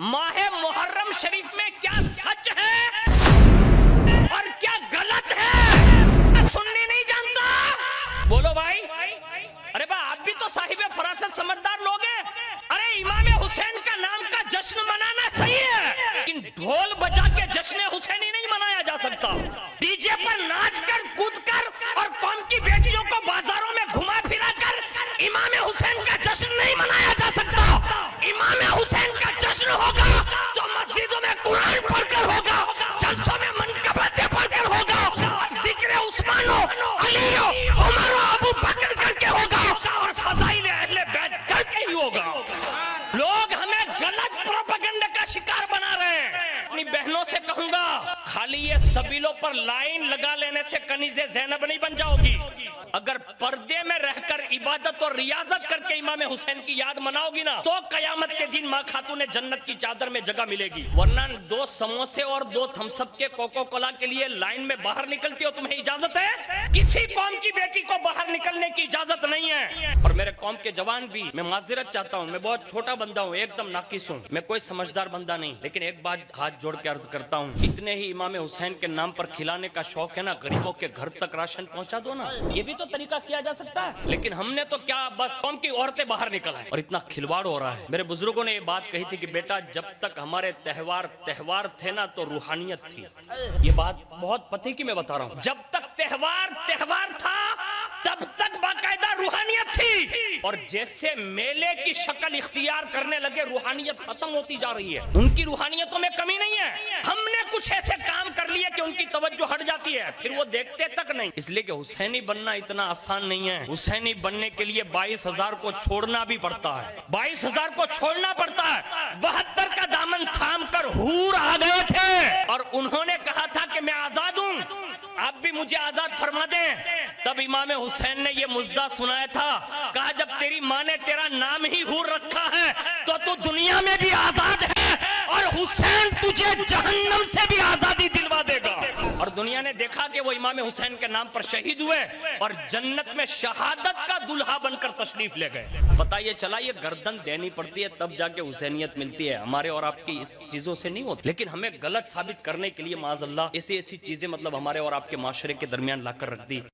माह मुहर्रम शरीफ में क्या सच है और क्या गलत है सुन्नी नहीं जानता। बोलो भाई। अरे बा आप भी तो साहिब फरासत समझदार लोग हैं। अरे इमाम हुसैन का नाम का जश्न मनाना सही है, लेकिन ढोल बजा के जश्न हुसैनी नहीं मनाया जा सकता। डीजे पर नाच कर कूद कर और कौम की बेटियों को बाजारों में घुमा फिरा कर इमाम हुसैन का जश्न नहीं मनाया जा सकता। इमाम हुसैन का जश्न होगा तो मस्जिदों में कुरान पढ़कर होगा, जलसों में मनकबतें पढ़कर होगा, और जिक्र उस्मानो, अलीयो, उमरो, अबू बकर करके होगा, और फज़ाइल अहले बैत करके ही होगा। लोग हमें गलत प्रोपेगेंडा का शिकार बना रहे हैं। अपनी बहनों से कहूंगा, खाली ये सबीलों पर लाइन लगा लेने से कनीज़े ज़ैनब नहीं बन जाओगी। अगर पर्दे में रहकर इबादत और रियाजत करके इमाम हुसैन की याद मनाओगी ना, तो कयामत के दिन माँ खातून जन्नत की चादर में जगह मिलेगी। वरना 2 समोसे और 2 थम्सअप के कोको कोला के लिए लाइन में बाहर निकलती हो, तुम्हें इजाजत है? किसी कौम की बेटी को बाहर निकलने की इजाजत नहीं है। और मेरे कौम के जवान भी, मैं माजिरत चाहता हूँ, मैं बहुत छोटा बंदा हूँ, एकदम नाकिस हूँ, मैं कोई समझदार बंदा नहीं, लेकिन एक बात हाथ जोड़ के अर्ज करता हूँ, इतने ही इमाम हुसैन के नाम पर खिलाने का शौक है ना, गरीबों के घर तक राशन पहुँचा दो ना, ये भी तो तरीका किया जा सकता है। लेकिन हमने तो क्या, बस कौम की औरतें बाहर निकल आए और इतना खिलवाड़ हो रहा है। मेरे बुजुर्गों ने ये बात कही थी कि बेटा जब तक हमारे त्योहार थे ना तो रूहानियत थी। ये बात बहुत पते की मैं बता रहा हूँ, जब तक त्योहार था तब तक बाकायदा रूहानियत थी, और जैसे मेले की शक्ल इख्तियार करने लगे रूहानियत खत्म होती जा रही है। उनकी रूहानियतों में कमी नहीं है, हमने कुछ ऐसे काम कर लिए कि उनकी तवज्जो हट जाती है, फिर वो देखते तक नहीं। इसलिए कि हुसैनी बनना इतना आसान नहीं है। हुसैनी बनने के लिए 22,000 को छोड़ना भी पड़ता है, 22,000 को छोड़ना पड़ता है। 72 का दामन थाम कर हूर आ गए थे और उन्होंने कहा था कि मैं आजाद हूँ, आप भी मुझे आजाद फरमा दें। तब इमाम हुसैन ने ये मुजदा सुनाया था, कहा जब तेरी माँ ने तेरा नाम ही हूर रखा है तो तू दुनिया में भी आजाद है, और हुसैन तुझे जहन्नम से भी आजादी दिलवा देगा। और दुनिया ने देखा कि वो इमाम हुसैन के नाम पर शहीद हुए और जन्नत में शहादत का दुल्हा बनकर तशरीफ ले गए। बताइए चला, ये गर्दन देनी पड़ती है तब जाके हुसैनियत मिलती है। हमारे और आपकी इस चीजों से नहीं होती, लेकिन हमें गलत साबित करने के लिए माज़अल्लाह ऐसी चीजें मतलब हमारे और आपके माशरे के दरमियान लाकर रख दी।